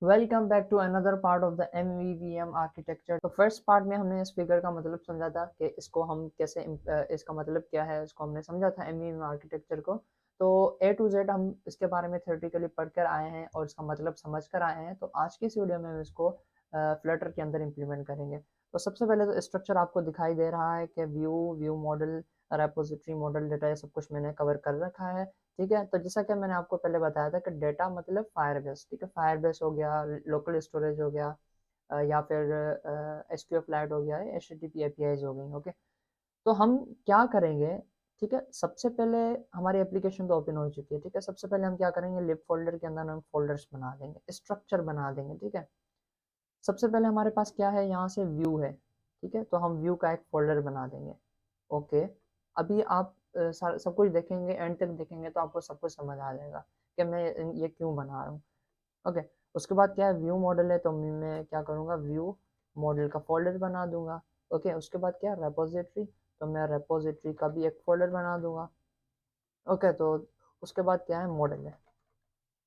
Welcome back to another part of the MVVM architecture. तो first part में हमने इस फिगर का मतलब समझा था कि इसको हम कैसे इसका मतलब क्या है, इसको हमने समझा था MVVM आर्किटेक्चर को। तो A to Z हम इसके बारे में थ्योरेटिकली पढ़कर आए हैं और इसका मतलब समझ कर आए हैं। तो आज की इस वीडियो में हम इसको फ्लटर के अंदर इम्प्लीमेंट करेंगे। तो सबसे पहले तो स्ट्रक्चर आपको दिखाई दे रहा है कि view model, repository model, data, ये सब कुछ मैंने कवर कर रखा है। ठीक है, तो जैसा कि मैंने आपको पहले बताया था कि डेटा मतलब फायरबेस। ठीक है, फायरबेस हो गया, लोकल स्टोरेज हो गया, या फिर SQLite हो गया, HTTP APIs हो गई। ओके, तो हम क्या करेंगे? ठीक है, सबसे पहले हमारी एप्लीकेशन तो ओपन हो चुकी है। ठीक है, सबसे पहले हम क्या करेंगे, लिब फोल्डर के अंदर हम फोल्डर्स बना देंगे, स्ट्रक्चर बना देंगे। ठीक है, सबसे पहले हमारे पास क्या है, यहाँ से व्यू है। ठीक है, तो हम व्यू का एक फोल्डर बना देंगे। ओके, अभी आप सब कुछ देखेंगे, एंड तक देखेंगे तो आपको सब कुछ समझ आ जाएगा कि मैं ये क्यों बना रहा हूँ। ओके, उसके बाद क्या है, व्यू मॉडल है तो मैं क्या करूँगा, व्यू मॉडल का फोल्डर बना दूंगा। ओके, उसके बाद क्या है, रेपोजिटरी, तो मैं रेपोजिटरी का भी एक फोल्डर बना दूंगा। ओके, तो उसके बाद क्या है, मॉडल है।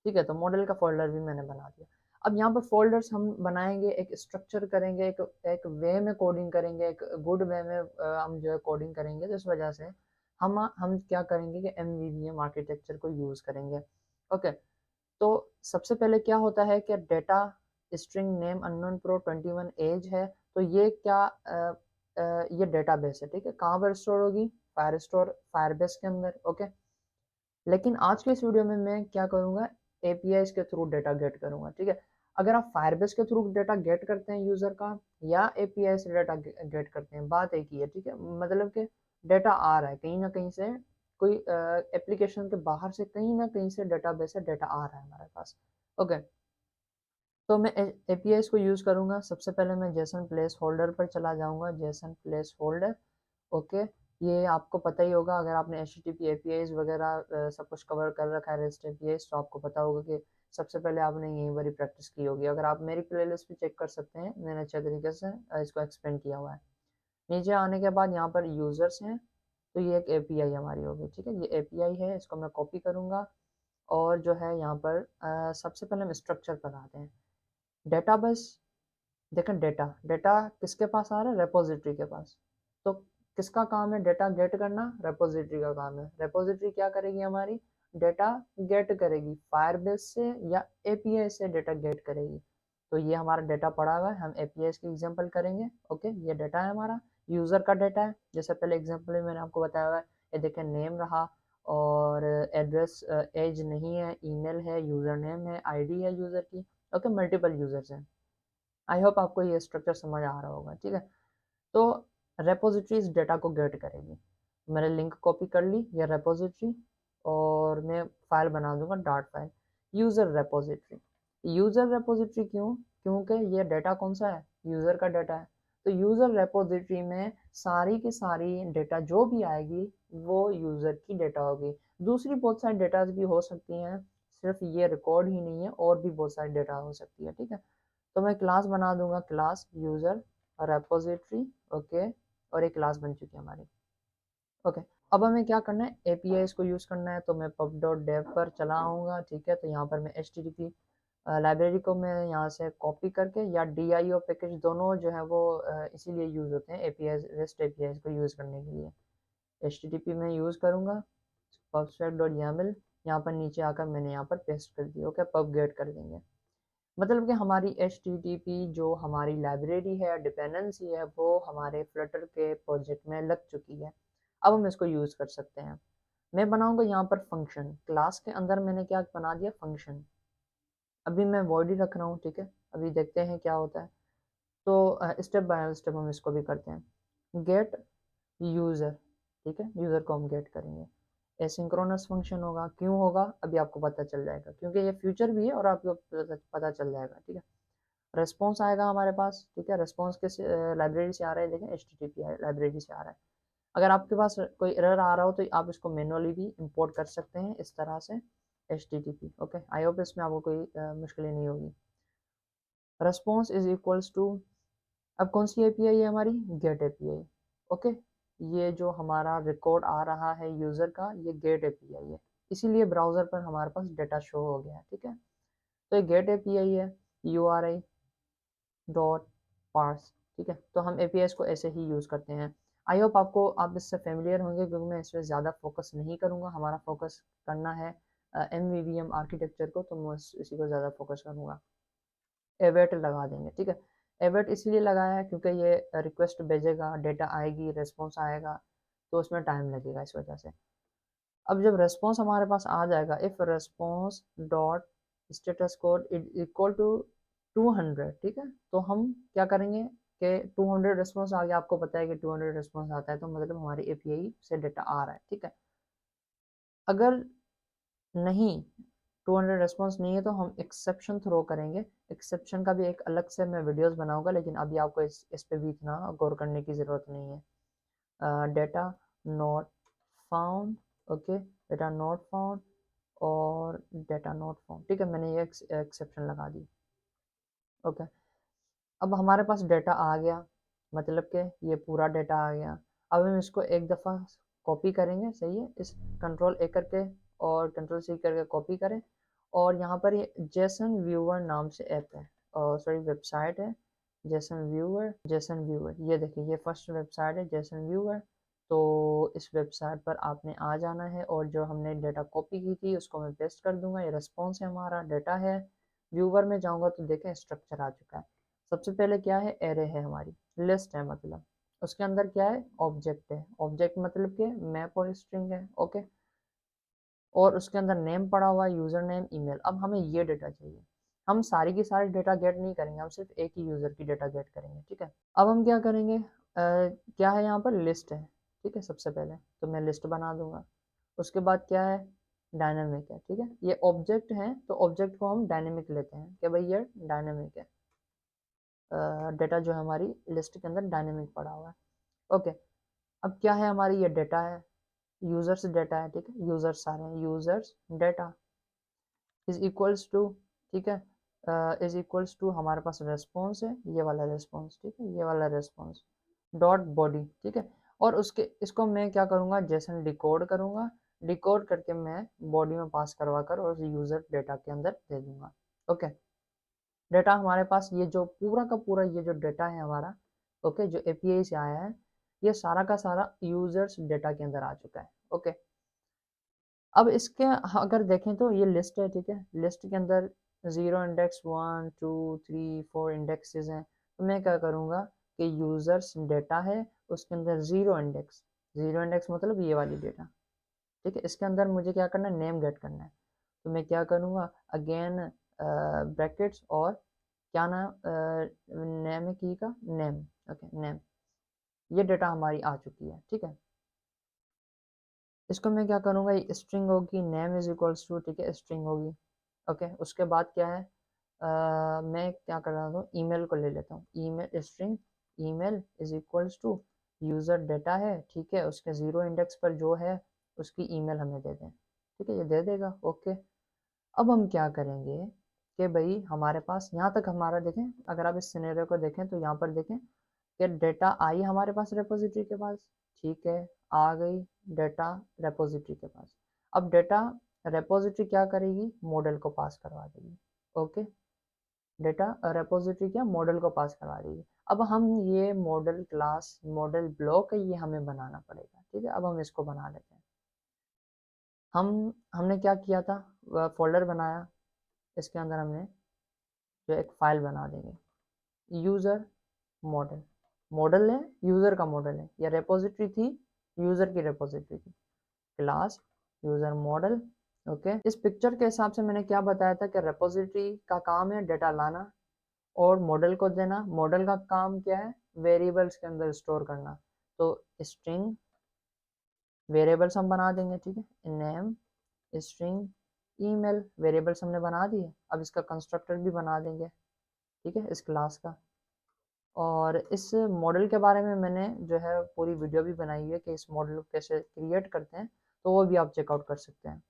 ठीक है, तो मॉडल का फोल्डर भी मैंने बना दिया। अब यहाँ पर फोल्डर्स हम बनाएंगे, एक स्ट्रक्चर करेंगे, एक वे में कोडिंग करेंगे, एक गुड वे में हम जो है कोडिंग करेंगे। तो इस वजह से हम क्या करेंगे कि MVVM आर्किटेक्चर को यूज़ करेंगे। ओके, तो सबसे पहले क्या होता है कि data string name unknown pro 21 age है। तो ये क्या ये डेटाबेस है। ठीक है, कहाँ पर स्टोर होगी, फायरबेस के अंदर। ओके, लेकिन आज के इस वीडियो में मैं क्या करूँगा, APIs के थ्रू डेटा गेट करूँगा। ठीक है, अगर आप फायरबेस के थ्रू डेटा गेट करते हैं यूज़र का, या API से डेटा गेट करते हैं, बात एक ही है। ठीक है, मतलब कि डेटा आ रहा है कहीं ना कहीं से, कोई एप्लीकेशन के बाहर से कहीं ना कहीं से डेटाबेस से डेटा आ रहा है हमारे पास। ओके, तो मैं APIs को यूज़ करूँगा। सबसे पहले मैं जेसन प्लेस होल्डर पर चला जाऊँगा, जेसन प्लेस होल्डर। ओके, ये आपको पता ही होगा, अगर आपने HTTP APIs वगैरह सब कुछ कवर कर रखा है, REST APIs, तो आपको पता होगा कि सबसे पहले आपने यहीं पर प्रैक्टिस की होगी। अगर आप मेरी प्लेलिस्ट भी चेक कर सकते हैं, मैंने अच्छे तरीके से इसको एक्सप्लेन किया हुआ है। नीचे आने के बाद यहाँ पर यूज़र्स हैं, तो ये एक API हमारी होगी। ठीक है, ये API है, इसको मैं कॉपी करूँगा और जो है यहाँ पर सबसे पहले हम स्ट्रक्चर पर आते हैं। डेटाबेस, देखें डेटा डेटा किसके पास आ रहा है, रेपोजिटरी के पास। तो किसका काम है डेटा गेट करना, रेपोजिटरी का काम है। रेपोजिटरी क्या करेगी, हमारी डेटा गेट करेगी, फायरबेस से या API से डेटा गेट करेगी। तो ये हमारा डेटा पड़ा हुआ है, हम APIs की एग्जांपल करेंगे। ओके, ये डेटा है हमारा, यूज़र का डेटा है, जैसे पहले एग्जांपल में मैंने आपको बताया हुआ है। ये देखें, नेम रहा, और एड्रेस, एज नहीं है, ईमेल है, यूज़र नेम है, ID है यूज़र की। ओके, मल्टीपल यूज़र्स हैं। आई होप आपको ये स्ट्रक्चर समझ आ रहा होगा। ठीक है, तो रेपोजिटरी इस डेटा को गेट करेगी। मैंने लिंक कॉपी कर ली, ये रेपोजिटरी, और मैं फाइल बना दूंगा, dot file, user repository. User repository क्यों, क्योंकि ये डेटा कौन सा है, यूज़र का डेटा है। तो यूज़र रेपोजिटरी में सारी की सारी डेटा जो भी आएगी वो यूज़र की डेटा होगी। दूसरी बहुत सारी डेटा भी हो सकती हैं, सिर्फ ये रिकॉर्ड ही नहीं है, और भी बहुत सारी डेटा हो सकती है। ठीक है, तो मैं क्लास बना दूंगा, क्लास यूज़र रेपोजिटरी। ओके, और एक क्लास बन चुकी है हमारी। ओके, अब हमें क्या करना है, API इसको यूज़ करना है। तो मैं pub.dev पर चला आऊँगा। ठीक है, तो यहाँ पर मैं HTTP लाइब्रेरी को मैं यहाँ से कॉपी करके, या DIO पैकेज, दोनों जो है वो इसीलिए यूज़ होते हैं, APIs, REST APIs को यूज़ करने के लिए। HTTP में यूज़ करूँगा, pubspec.yaml, यहाँ पर नीचे आकर मैंने यहाँ पर पेस्ट कर दिया। ओके, पब गेट कर देंगे, मतलब कि हमारी HTTP जो हमारी लाइब्रेरी है, डिपेंडेंसी है, वो हमारे फ्लटर के प्रोजेक्ट में लग चुकी है। अब हम इसको यूज़ कर सकते हैं। मैं बनाऊंगा यहाँ पर फंक्शन, क्लास के अंदर मैंने क्या बना दिया, फंक्शन। अभी मैं वॉइड ही रख रहा हूँ। ठीक है, अभी देखते हैं क्या होता है। तो स्टेप बाय स्टेप हम इसको भी करते हैं। गेट यूज़र, ठीक है, यूज़र को हम गेट करेंगे। एसिंक्रोनस फंक्शन होगा, क्यों होगा अभी आपको पता चल जाएगा, क्योंकि ये फ्यूचर भी है और आपको पता चल जाएगा। ठीक है, रेस्पॉन्स आएगा हमारे पास। ठीक है, रेस्पॉन्स किस लाइब्रेरी से आ रहा है, देखें HTTP लाइब्रेरी से आ रहा है। अगर आपके पास कोई एरर आ रहा हो तो आप इसको मैनुअली भी इंपोर्ट कर सकते हैं इस तरह से, HTTP। ओके, आई होप इसमें आपको कोई मुश्किल नहीं होगी। रेस्पॉन्स इज इक्वल्स टू, अब कौन सी API है हमारी, गेट API। ओके, ये जो हमारा रिकॉर्ड आ रहा है यूज़र का, ये गेट API है, इसीलिए ब्राउज़र पर हमारे पास डेटा शो हो गया है। ठीक है, तो ये गेट API है। URI डॉट पार्स, ठीक है। तो हम APIs को ऐसे ही यूज़ करते हैं। आई होप आप इससे फेमिलियर होंगे, क्योंकि मैं इस पे ज़्यादा फोकस नहीं करूँगा। हमारा फोकस करना है MVVM आर्किटेक्चर को, तो मैं इसी को ज़्यादा फोकस करूँगा। एवेट लगा देंगे, ठीक है। एवेट इसलिए लगाया है क्योंकि ये रिक्वेस्ट भेजेगा, डेटा आएगी, रिस्पॉन्स आएगा, तो उसमें टाइम लगेगा इस वजह से। अब जब रिस्पॉन्स हमारे पास आ जाएगा, if response dot status code equal to 200, ठीक है, तो हम क्या करेंगे कि 200 रिस्पॉन्स आ गया, आपको पता है कि 200 रिस्पॉन्स आता है तो मतलब हमारी API से डेटा आ रहा है, ठीक है। अगर नहीं, 200 रिस्पॉन्स नहीं है, तो हम एक्सेप्शन थ्रो करेंगे। एक्सेप्शन का भी एक अलग से मैं वीडियोस बनाऊंगा, लेकिन अभी आपको इस पे भी इतना गौर करने की ज़रूरत नहीं है। Data not found, okay, data not found और डेटा नॉट फाउंड, ठीक है, मैंने ये एक्सेप्शन लगा दी, ओके। अब हमारे पास डेटा आ गया, मतलब कि ये पूरा डेटा आ गया। अब हम इसको एक दफ़ा कॉपी करेंगे, सही है, इस कंट्रोल A करके और कंट्रोल C करके कॉपी करें, और यहाँ पर ये जेसन व्यूअर नाम से ऐप है, और सॉरी वेबसाइट है, जेसन व्यूअर, ये देखिए, ये फर्स्ट वेबसाइट है जेसन व्यूअर। तो इस वेबसाइट पर आपने आ जाना है, और जो हमने डेटा कॉपी की थी उसको मैं पेस्ट कर दूंगा। ये रिस्पॉन्स है, हमारा डेटा है। व्यूअर में जाऊंगा तो देखें स्ट्रक्चर आ चुका है। सबसे पहले क्या है, एरे है, हमारी लिस्ट है, मतलब उसके अंदर क्या है, ऑब्जेक्ट है। ऑब्जेक्ट मतलब कि मैप और स्ट्रिंग है, ओके। और उसके अंदर नेम पड़ा हुआ है, यूज़र नेम, ईमेल। अब हमें ये डेटा चाहिए। हम सारी की सारी डेटा गेट नहीं करेंगे, हम सिर्फ एक ही यूज़र की डेटा गेट करेंगे, ठीक है। अब हम क्या करेंगे, क्या है यहाँ पर, लिस्ट है, ठीक है। सबसे पहले तो मैं लिस्ट बना दूंगा। उसके बाद क्या है, डायनेमिक है, ठीक है। ये ऑब्जेक्ट है, तो ऑब्जेक्ट को हम डायनेमिक लेते हैं कि भाई ये डायनेमिक है। डेटा जो है हमारी लिस्ट के अंदर डायनेमिक पड़ा हुआ है, ओके। अब क्या है, हमारी ये डेटा है, यूजर्स डेटा है, ठीक है, यूजर्स सारे हैं, users data is equals to, ठीक है, इज इक्वल्स टू हमारे पास रेस्पॉन्स है, ये वाला रेस्पॉन्स, ठीक है, ये वाला रेस्पॉन्स डॉट बॉडी, ठीक है। और उसके इसको मैं क्या करूँगा, जेसन डिकोड करूँगा। डिकोड करके मैं बॉडी में पास करवा कर और यूज़र डेटा के अंदर दे दूंगा, ओके। डेटा हमारे पास, ये जो पूरा का पूरा ये जो डेटा है हमारा, ओके, जो API से आया है, ये सारा का सारा यूजर्स डेटा के अंदर आ चुका है, ओके। अब इसके अगर देखें तो ये लिस्ट है, ठीक है। लिस्ट के अंदर 0 इंडेक्स 1 2 3 4 इंडेक्सेस हैं। तो मैं क्या करूँगा कि यूजर्स डेटा है, उसके अंदर 0 इंडेक्स मतलब ये वाली डेटा, ठीक है। इसके अंदर मुझे क्या करना है, नेम गेट करना है। तो मैं क्या करूँगा, अगेन ब्रैकेट्स और क्या नाम, नेम है की का, नेम, ओके, नेम। ये डेटा हमारी आ चुकी है, ठीक है। इसको मैं क्या करूँगा, ये स्ट्रिंग होगी, नेम इज इक्वल्स टू, ठीक है, स्ट्रिंग होगी, ओके। उसके बाद क्या है, मैं क्या कर रहा हूँ, ईमेल को ले लेता हूँ, email string email is equals to user data है, ठीक है, उसके 0 इंडेक्स पर जो है उसकी ईमेल हमें दे दें, ठीक है, ये दे देगा, ओके। अब हम क्या करेंगे कि भाई हमारे पास यहाँ तक हमारा देखें, अगर आप इस सिनेरियो को देखें तो यहाँ पर देखें कि डेटा आई हमारे पास रेपोजिटरी के पास, ठीक है, आ गई डेटा रेपोजिटरी के पास। अब डेटा रेपोजिटरी क्या करेगी, मॉडल को पास करवा देगी, ओके। डेटा रेपोजिटरी क्या, मॉडल को पास करवा देगी। अब हम ये मॉडल क्लास, मॉडल ब्लॉक है, ये हमें बनाना पड़ेगा, ठीक है। अब हम इसको बना लेते हैं। हमने क्या किया था, फोल्डर बनाया, इसके अंदर हमने जो एक फाइल बना देंगे, यूज़र मॉडल, मॉडल है, यूज़र का मॉडल है, या रेपोजिटरी थी, यूज़र की रेपोजिटरी थी, क्लास यूज़र मॉडल, ओके। इस पिक्चर के हिसाब से मैंने क्या बताया था कि रेपोजिटरी का काम है डेटा लाना और मॉडल को देना। मॉडल का काम क्या है, वेरिएबल्स के अंदर स्टोर करना। तो स्ट्रिंग वेरिएबल्स हम बना देंगे, ठीक है, नेम स्ट्रिंग ईमेल वेरिएबल्स हमने बना दिए। अब इसका कंस्ट्रक्टर भी बना देंगे, ठीक है, इस क्लास का। और इस मॉडल के बारे में मैंने जो है पूरी वीडियो भी बनाई है कि इस मॉडल को कैसे क्रिएट करते हैं, तो वो भी आप चेकआउट कर सकते हैं,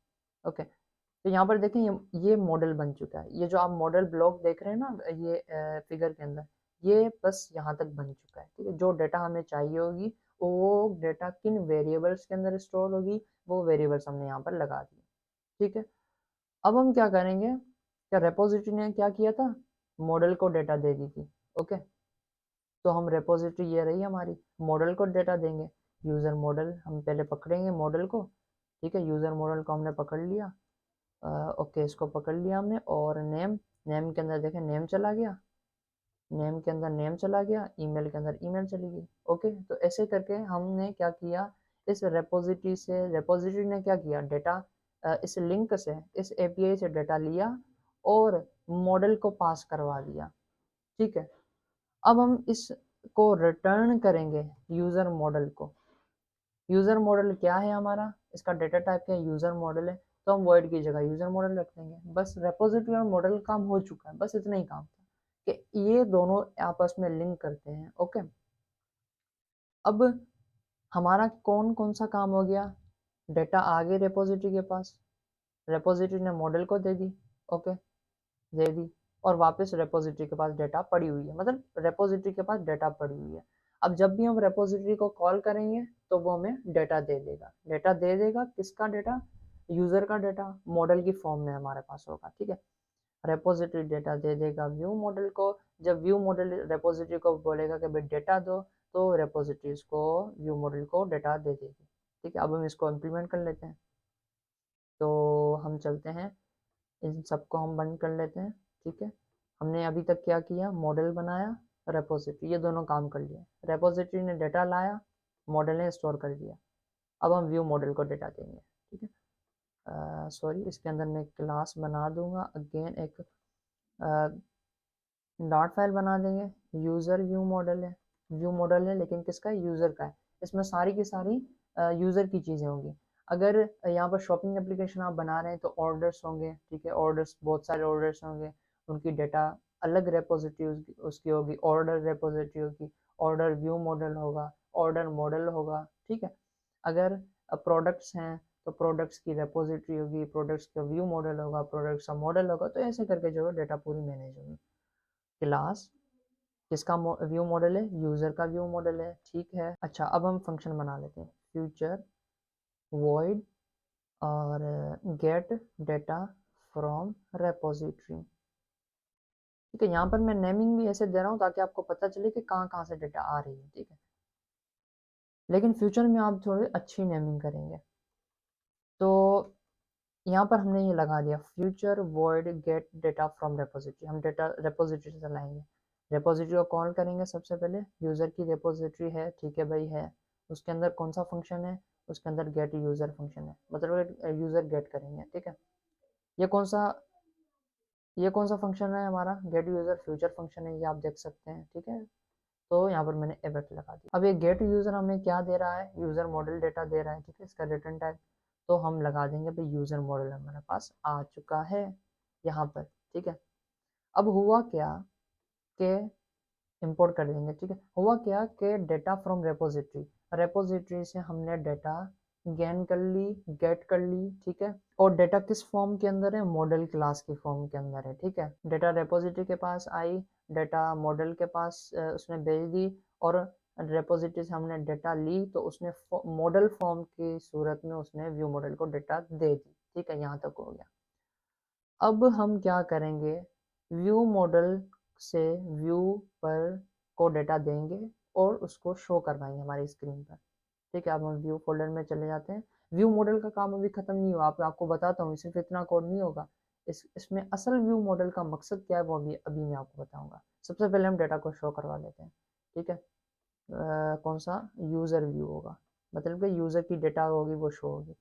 ओके। तो यहाँ पर देखें, ये मॉडल बन चुका है। ये जो आप मॉडल ब्लॉक देख रहे हैं ना, ये फिगर के अंदर, ये बस यहाँ तक बन चुका है, ठीक है। जो डेटा हमें चाहिए होगी, वो डेटा किन वेरिएबल्स के अंदर स्टोर होगी, वो वेरिएबल्स हमने यहाँ पर लगा दिए, ठीक है। अब हम क्या करेंगे, क्या रेपोजिटरी ने क्या किया था, मॉडल को डेटा दे दी थी। ओके, तो हम रेपोजिटरी ये रही हमारी, मॉडल को डेटा देंगे। यूज़र मॉडल हम पहले पकड़ेंगे मॉडल को, ठीक है, यूज़र मॉडल को हमने पकड़ लिया। ओके, इसको पकड़ लिया हमने। और नेम, नेम के अंदर देखें नेम चला गया, नेम के अंदर नेम चला गया, ईमेल के अंदर ईमेल चली गई। ओके, तो ऐसे करके हमने क्या किया, इस रेपोजिटरी से, रेपोजिटरी ने क्या किया, डेटा इस लिंक से, इस एपीआई से डेटा लिया और मॉडल को पास करवा दिया। ठीक है, अब हम इसको रिटर्न करेंगे यूज़र मॉडल को। यूज़र मॉडल क्या है हमारा, इसका डेटा टाइप क्या है, यूज़र मॉडल है, तो हम वर्ड की जगह यूज़र मॉडल रख देंगे। बस रेपोजिटरी और मॉडल काम हो चुका है, बस इतना ही काम था कि ये दोनों आपस में लिंक करते हैं। ओके, अब हमारा कौन कौन सा काम हो गया, डेटा आ गई रेपोजिटरी के पास, रेपोजिटरी ने मॉडल को दे दी। ओके, दे दी, और वापस रेपोजिटरी के पास डेटा पड़ी हुई है, मतलब रेपोजिटरी के पास डेटा पड़ी हुई है। अब जब भी हम रेपोजिटरी को कॉल करेंगे तो वो हमें डेटा दे देगा। डेटा दे देगा किसका डेटा, यूज़र का डेटा, मॉडल की फॉर्म में हमारे पास होगा। ठीक है, रेपोजिटरी डेटा दे देगा व्यू मॉडल को। जब व्यू मॉडल रेपोजिटरी को बोलेगा कि भाई डेटा दो, तो रेपोजिटरी को व्यू मॉडल को डेटा दे देगी। ठीक है, अब हम इसको इम्प्लीमेंट कर लेते हैं। तो हम चलते हैं, इन सबको हम बंद कर लेते हैं। ठीक है, हमने अभी तक क्या किया, मॉडल बनाया, रेपोजिटरी, ये दोनों काम कर लिया। रेपोजिटरी ने डेटा लाया, मॉडल ने स्टोर कर दिया। अब हम व्यू मॉडल को डेटा देंगे। ठीक है, सॉरी, इसके अंदर मैं क्लास बना दूंगा, अगेन एक डॉट फाइल बना देंगे। यूज़र व्यू मॉडल है, व्यू मॉडल है लेकिन किसका है, यूज़र का है। इसमें सारी की सारी यूज़र की चीज़ें होंगी। अगर यहाँ पर शॉपिंग एप्लीकेशन आप बना रहे हैं तो ऑर्डर्स होंगे। ठीक है, ऑर्डर्स, बहुत सारे ऑर्डर्स होंगे, उनकी डेटा अलग रेपोजिटरी उसकी होगी, ऑर्डर रेपोजिटरी होगी, ऑर्डर व्यू मॉडल होगा, ऑर्डर मॉडल होगा। ठीक है, अगर प्रोडक्ट्स हैं तो प्रोडक्ट्स की रेपोजिटरी होगी, प्रोडक्ट्स का व्यू मॉडल होगा, प्रोडक्ट्स का मॉडल होगा। तो ऐसे करके जो है डेटा पूरी मैनेज होगी। क्लास किसका व्यू मॉडल है, यूज़र का व्यू मॉडल है। ठीक है, अच्छा, अब हम फंक्शन बना लेते हैं, फ्यूचर वॉइड और गेट डेटा फ्रॉम रेपोजिटरी। ठीक है, यहाँ पर मैं नेमिंग भी ऐसे दे रहा हूँ ताकि आपको पता चले कि कहाँ कहाँ से डेटा आ रही है। ठीक है, लेकिन फ्यूचर में आप थोड़ी अच्छी नेमिंग करेंगे। तो यहाँ पर हमने ये लगा दिया, future void gate data from repository. हम डेटा रेपोजिटरी से लाएंगे, रेपोजिटरी को कॉल करेंगे। सबसे पहले यूज़र की रेपोजिटरी है, ठीक है भाई है, उसके अंदर कौन सा फंक्शन है, उसके अंदर गेट यूज़र फंक्शन है, मतलब यूज़र गेट करेंगे। ठीक है, ये कौन सा ये कौन सा फंक्शन है हमारा, गेट यूज़र फ्यूचर फंक्शन है, ये आप देख सकते हैं। ठीक है, तो यहाँ पर मैंने एवेट लगा दिया। अब ये गेट यूज़र हमें क्या दे रहा है, यूज़र मॉडल डेटा दे रहा है। ठीक है, इसका रिटर्न टाइप, तो हम लगा देंगे भाई यूज़र मॉडल हमारे पास आ चुका है यहाँ पर। ठीक है, अब हुआ क्या कि इंपोर्ट कर देंगे। ठीक है, हुआ क्या कि डेटा फ्रॉम रेपोजिटरी, रेपोजिटरी से हमने डेटा गेन कर ली, गेट कर ली। ठीक है, और डेटा किस फॉर्म के अंदर है, मॉडल क्लास की फॉर्म के अंदर है। ठीक है, डेटा रेपोजिटरी के पास आई, डेटा मॉडल के पास उसने भेज दी, और रेपोजिटरी से हमने डेटा ली तो उसने मॉडल फॉर्म की सूरत में उसने व्यू मॉडल को डेटा दे दी। ठीक है, यहाँ तक हो गया। अब हम क्या करेंगे, व्यू मॉडल से व्यू पर को डेटा देंगे और उसको शो करवाएंगे हमारी स्क्रीन पर। ठीक है, अब हम व्यू फोल्डर में चले जाते हैं। व्यू मॉडल का काम अभी खत्म नहीं हुआ, आपको बताता हूँ, सिर्फ इतना कोड नहीं होगा। इसमें असल व्यू मॉडल का मकसद क्या है वो अभी मैं आपको बताऊंगा। सबसे पहले हम डेटा को शो करवा लेते हैं। ठीक है, कौन सा, यूज़र व्यू होगा, मतलब कि यूज़र की डेटा होगी वो शो होगी।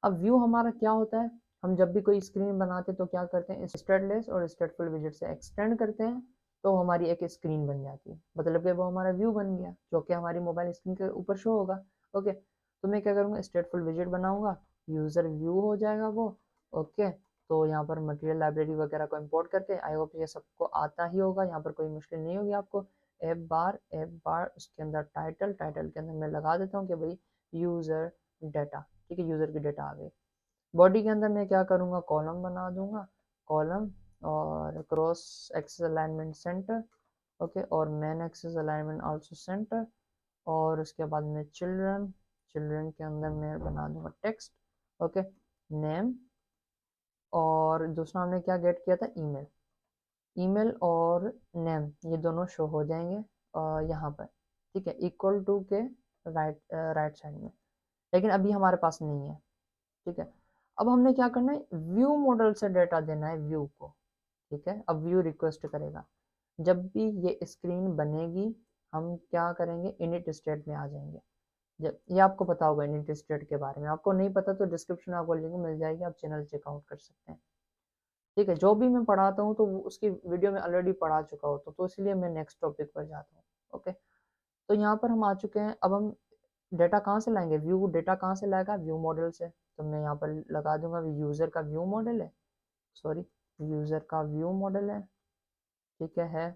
अब व्यू हमारा क्या होता है, हम जब भी कोई स्क्रीन बनाते हैं तो क्या करते हैं, स्टेटलेस और स्टेटफुल विजेट से एक्सटेंड करते हैं, तो हमारी एक स्क्रीन बन जाती है, मतलब कि वो हमारा व्यू बन गया जो कि हमारी मोबाइल स्क्रीन के ऊपर शो होगा। ओके, तो मैं क्या करूँगा, स्टेटफुल विजेट बनाऊंगा, यूज़र व्यू हो जाएगा वो। ओके, तो यहाँ पर मटेरियल लाइब्रेरी वगैरह को इंपोर्ट करके, आई होप ये सबको आता ही होगा, यहाँ पर कोई मुश्किल नहीं होगी आपको। ऐप बार उसके अंदर टाइटल, टाइटल के अंदर मैं लगा देता हूँ कि भाई यूज़र डेटा। ठीक है, यूज़र की डेटा आ गई। बॉडी के अंदर मैं क्या करूँगा, कॉलम बना दूंगा, कॉलम और cross axis alignment centre. Okay, और main axis alignment also centre. और उसके बाद में चिल्ड्रन, चिल्ड्रन के अंदर मैं बना दूंगा टेक्स्ट। ओके, नेम, और दूसरा हमने क्या गेट किया था, ईमेल। ईमेल और नेम ये दोनों शो हो जाएंगे यहाँ पर, ठीक है, इक्वल टू के राइट साइड में। लेकिन अभी हमारे पास नहीं है, ठीक है। अब हमने क्या करना है, व्यू मॉडल से डेटा देना है व्यू को, ठीक है। अब व्यू रिक्वेस्ट करेगा, जब भी ये स्क्रीन बनेगी हम क्या करेंगे, इनिट स्टेट में आ जाएंगे। जब ये आपको पता होगा इनिट स्टेट के बारे में, आपको नहीं पता तो डिस्क्रिप्शन में आपको लिंक मिल जाएगी, आप चैनल चेकआउट कर सकते हैं, ठीक है। जो भी मैं पढ़ाता हूँ तो उसकी वीडियो में ऑलरेडी पढ़ा चुका हूँ, तो इसलिए मैं नेक्स्ट टॉपिक पर जाता हूँ। ओके, तो यहाँ पर हम आ चुके हैं। अब हम डेटा कहाँ से लाएंगे, व्यू डेटा कहाँ से लाएगा, व्यू मॉडल से। तो मैं यहाँ पर लगा दूंगा यूजर का व्यू मॉडल है, सॉरी यूजर का व्यू मॉडल है, ठीक है।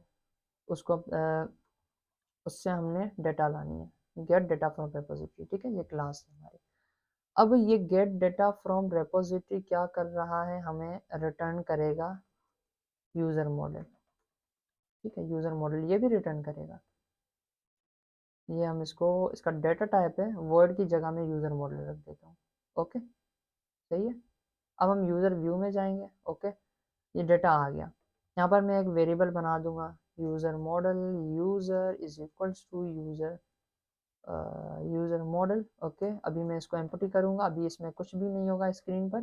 उसको उससे हमने डेटा लानी है, गेट डेटा फ्रॉम रेपोजिटरी, ठीक है, ये क्लास है हमारी। अब ये गेट डेटा फ्रॉम रेपोजिटरी क्या कर रहा है, हमें रिटर्न करेगा यूजर मॉडल, ठीक है। यूजर मॉडल ये भी रिटर्न करेगा, ये हम इसको, इसका डेटा टाइप है वर्ड की जगह में यूजर मॉडल रख देता हूँ। ओके, सही है। अब हम यूजर व्यू में जाएंगे। ओके, ये डेटा आ गया। यहाँ पर मैं एक वेरिएबल बना दूंगा user model, user is equals to user user model. Okay, अभी मैं इसको एम्प्टी करूंगा, अभी इसमें कुछ भी नहीं होगा स्क्रीन पर,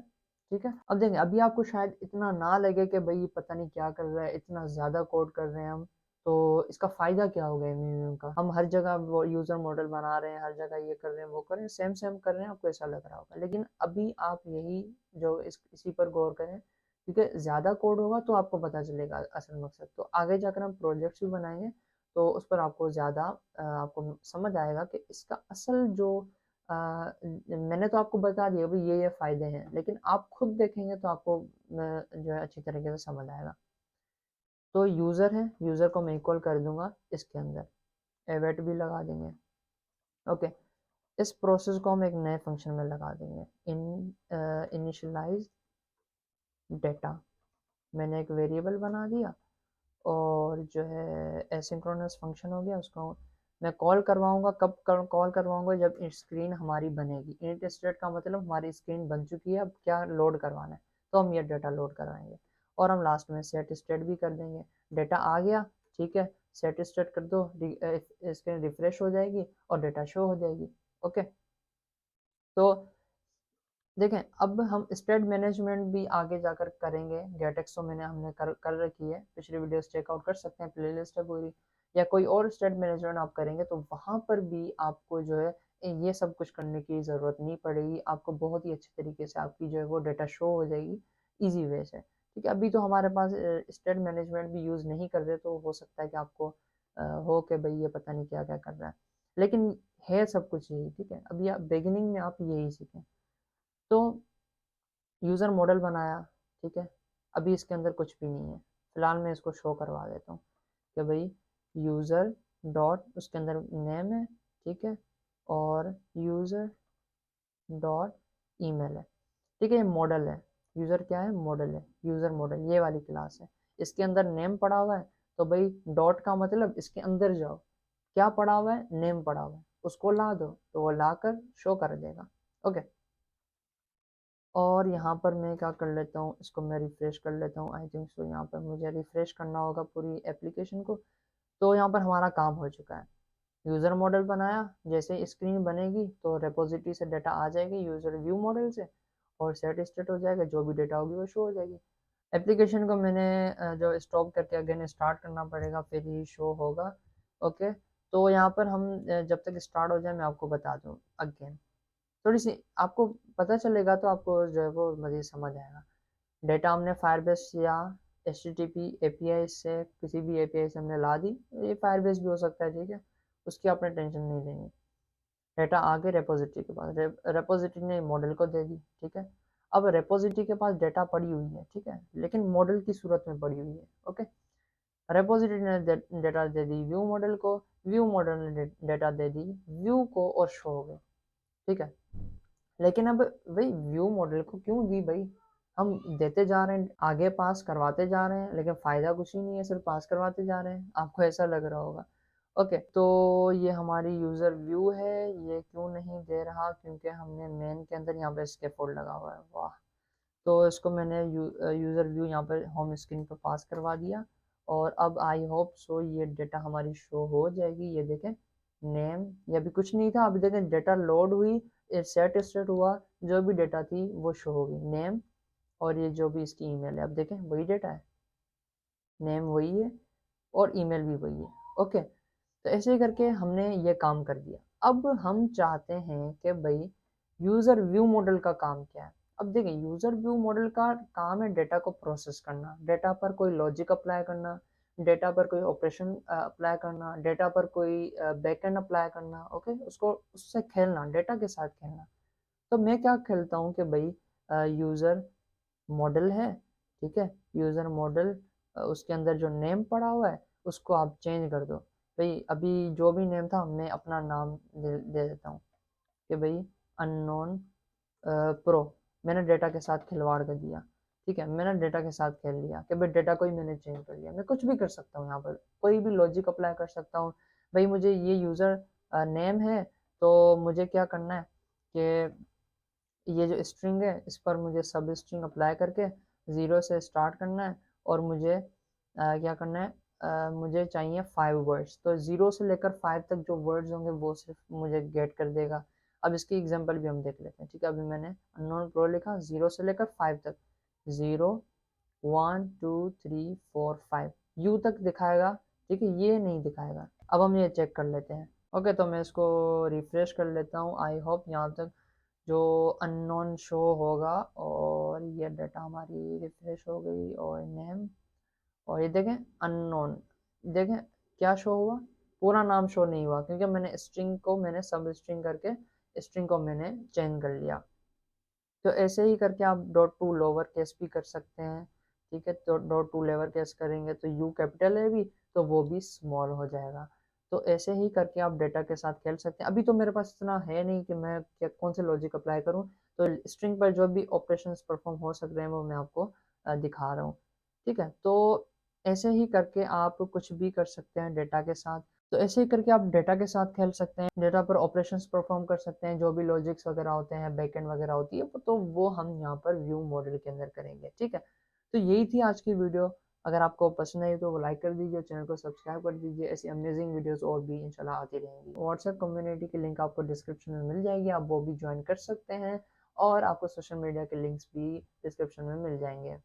ठीक है। अब देखें, अभी आपको शायद इतना ना लगे कि भाई पता नहीं क्या कर रहा है, इतना ज़्यादा कोड कर रहे हैं हम, तो इसका फ़ायदा क्या होगा एमवीएम का, हम हर जगह वो यूज़र मॉडल बना रहे हैं, हर जगह ये कर रहे हैं वो कर रहे हैं, सेम सेम कर रहे हैं, आपको ऐसा लग रहा होगा। लेकिन अभी आप यही जो इसी पर गौर करें, क्योंकि ज़्यादा कोड होगा तो आपको पता चलेगा असल मकसद। तो आगे जाकर हम प्रोजेक्ट्स भी बनाएंगे, तो उस पर आपको ज़्यादा आपको समझ आएगा कि इसका असल जो मैंने तो आपको बता दिया भाई ये फ़ायदे हैं, लेकिन आप खुद देखेंगे तो आपको जो है अच्छी तरीके से समझ आएगा। तो यूज़र है, यूज़र को मैं इक्वल कर दूंगा इसके अंदर, एवेट भी लगा देंगे। ओके, इस प्रोसेस को हम एक नए फंक्शन में लगा देंगे, इनिशियलाइज डेटा। मैंने एक वेरिएबल बना दिया और जो है एसिंक्रोनस फंक्शन हो गया, उसको मैं कॉल करवाऊंगा। कब कॉल करवाऊंगा, जब स्क्रीन हमारी बनेगी। इनिट स्टेट का मतलब हमारी स्क्रीन बन चुकी है, अब क्या लोड करवाना है, तो हम ये डेटा लोड करवाएंगे। और हम लास्ट में सेट स्टेट भी कर देंगे, डेटा आ गया, ठीक है, सेट स्टेट कर दो, स्क्रीन रिफ्रेश हो जाएगी और डेटा शो हो जाएगी। ओके, तो देखें, अब हम स्टेट मैनेजमेंट भी आगे जाकर करेंगे। गेटेक्स तो हमने कर रखी है, पिछली वीडियोस चेकआउट कर सकते हैं, प्लेलिस्ट है पूरी। या कोई और स्टेट मैनेजमेंट आप करेंगे तो वहाँ पर भी आपको जो है ये सब कुछ करने की ज़रूरत नहीं पड़ेगी, आपको बहुत ही अच्छे तरीके से आपकी जो है वो डेटा शो हो जाएगी ईजी वे से, ठीक है। अभी तो हमारे पास स्टेट मैनेजमेंट भी यूज़ नहीं कर रहे, तो हो सकता है कि आपको हो कि भाई ये पता नहीं क्या क्या कर रहा है, लेकिन है सब कुछ यही, ठीक है। अभी आप बिगिनिंग में आप यही सीखें। तो यूज़र मॉडल बनाया, ठीक है। अभी इसके अंदर कुछ भी नहीं है, फिलहाल मैं इसको शो करवा देता हूँ कि भाई यूज़र डॉट, उसके अंदर नेम है, ठीक है, और यूज़र डॉट ईमेल है, ठीक है। ये मॉडल है, यूज़र क्या है, मॉडल है, यूज़र मॉडल ये वाली क्लास है। इसके अंदर नेम पड़ा हुआ है, तो भाई डॉट का मतलब इसके अंदर जाओ, क्या पड़ा हुआ है, नेम पड़ा हुआ है, उसको ला दो तो वो ला कर शो कर देगा। ओके, और यहाँ पर मैं क्या कर लेता हूँ, इसको मैं रिफ्रेश कर लेता हूँ। आई थिंक सो यहाँ पर मुझे रिफ्रेश करना होगा पूरी एप्लीकेशन को। तो यहाँ पर हमारा काम हो चुका है, यूज़र मॉडल बनाया, जैसे स्क्रीन बनेगी तो रेपोजिटरी से डाटा आ जाएगी यूज़र व्यू मॉडल से, और सेट स्टेट हो जाएगा, जो भी डाटा होगी वो शो हो जाएगी। एप्लीकेशन को मैंने जो स्टॉप करके अगेन स्टार्ट करना पड़ेगा, फिर ही शो होगा। ओके, तो यहाँ पर हम जब तक स्टार्ट हो जाए मैं आपको बता दूँ अगेन, थोड़ी सी आपको पता चलेगा तो आपको जो है वो मज़ीद समझ आएगा। डेटा हमने फायरबेस या HTTP API से, किसी भी API से हमने ला दी, ये फायरबेस भी हो सकता है, ठीक है, उसकी आपने टेंशन नहीं लेनी। डेटा आगे रेपोजिटरी के पास, रेपोजिटरी ने मॉडल को दे दी, ठीक है। अब रेपोजिटरी के पास डेटा पड़ी हुई है, ठीक है, लेकिन मॉडल की सूरत में पड़ी हुई है। ओके, रेपोजिटरी ने डेटा दे दी व्यू मॉडल को, व्यू मॉडल ने डेटा दे दी व्यू को, और शो हो गए, ठीक है। लेकिन अब वही व्यू मॉडल को क्यों दी भाई, हम देते जा रहे हैं, आगे पास करवाते जा रहे हैं, लेकिन फ़ायदा कुछ ही नहीं है, सिर्फ पास करवाते जा रहे हैं, आपको ऐसा लग रहा होगा। ओके, तो ये हमारी यूज़र व्यू है, ये क्यों नहीं दे रहा, क्योंकि हमने मेन के अंदर यहाँ पे स्कैफोल्ड लगा हुआ है। वाह, तो इसको मैंने यूज़र व्यू यहाँ पर होम स्क्रीन पर पास करवा दिया, और अब आई होप सो ये डेटा हमारी शो हो जाएगी। ये देखें नेम, ये अभी कुछ नहीं था, अभी देखें डेटा लोड हुई, सेट स्टेट हुआ, जो भी डेटा थी वो शो होगी नेम, और ये जो भी इसकी ईमेल है, अब देखें वही डेटा है, नेम वही है और ईमेल भी वही है। ओके, तो ऐसे ही करके हमने ये काम कर दिया। अब हम चाहते हैं कि भाई यूज़र व्यू मॉडल का काम क्या है। अब देखिए यूज़र व्यू मॉडल का काम है डेटा को प्रोसेस करना, डेटा पर कोई लॉजिक अप्लाई करना, डेटा पर कोई ऑपरेशन अप्लाई करना, डेटा पर कोई बैकएंड अप्लाई करना। ओके, उसको उससे खेलना, डेटा के साथ खेलना। तो मैं क्या खेलता हूँ कि भाई यूज़र मॉडल है, ठीक है, यूज़र मॉडल, उसके अंदर जो नेम पड़ा हुआ है उसको आप चेंज कर दो। भाई अभी जो भी नेम था मैं अपना नाम दे देता हूँ कि भाई अननोन प्रो, मैंने डेटा के साथ खिलवाड़ कर दिया। ठीक है, मैंने डेटा के साथ खेल लिया कि भाई डेटा को ही मैंने चेंज कर लिया। मैं कुछ भी कर सकता हूँ, यहाँ पर कोई भी लॉजिक अप्लाई कर सकता हूँ। भाई मुझे ये यूज़र नेम है, तो मुझे क्या करना है कि ये जो स्ट्रिंग है इस पर मुझे सब स्ट्रिंग अप्लाई करके ज़ीरो से स्टार्ट करना है, और मुझे क्या करना है, मुझे चाहिए 5 वर्ड्स, तो ज़ीरो से लेकर 5 तक जो वर्ड्स होंगे वो सिर्फ मुझे गेट कर देगा। अब इसकी एग्जांपल भी हम देख लेते हैं। ठीक है, अभी मैंने अननोन प्रो लिखा, ज़ीरो से लेकर 5 तक, ज़ीरो 1 2 3 4 5 यू तक दिखाएगा। ठीक है, ये नहीं दिखाएगा। अब हम ये चेक कर लेते हैं। ओके, तो मैं इसको रिफ्रेश कर लेता हूँ। आई होप यहाँ तक जो अननोन शो होगा, और ये डेटा हमारी रिफ्रेश हो गई, और नेम, और ये देखें अननोन, देखें क्या शो हुआ, पूरा नाम शो नहीं हुआ, क्योंकि मैंने स्ट्रिंग को मैंने सब स्ट्रिंग करके स्ट्रिंग को मैंने चेंज कर लिया। तो ऐसे ही करके आप डॉट टू लोअर केस भी कर सकते हैं। ठीक है, तो डॉट टू लोअर केस करेंगे तो यू कैपिटल है भी, तो वो भी स्मॉल हो जाएगा। तो ऐसे ही करके आप डेटा के साथ खेल सकते हैं। अभी तो मेरे पास इतना है नहीं कि मैं क्या कौन से लॉजिक अप्लाई करूं, तो स्ट्रिंग पर जो भी ऑपरेशंस परफॉर्म हो सक रहे हैं वो मैं आपको दिखा रहा हूँ। ठीक है, तो ऐसे ही करके आप कुछ भी कर सकते हैं डेटा के साथ। तो ऐसे ही करके आप डेटा के साथ खेल सकते हैं, डेटा पर ऑपरेशंस परफॉर्म कर सकते हैं, जो भी लॉजिक्स वगैरह होते हैं, बैकएंड वगैरह होती है, तो वो हम यहाँ पर व्यू मॉडल के अंदर करेंगे। ठीक है, तो यही थी आज की वीडियो। अगर आपको पसंद आई तो वो लाइक कर दीजिए, चैनल को सब्सक्राइब कर दीजिए। ऐसी अमेजिंग वीडियोस और भी इंशाल्लाह आती रहेंगी। व्हाट्सएप कम्युनिटी की लिंक आपको डिस्क्रिप्शन में मिल जाएगी, आप वो भी ज्वाइन कर सकते हैं, और आपको सोशल मीडिया के लिंक्स भी डिस्क्रिप्शन में मिल जाएंगे।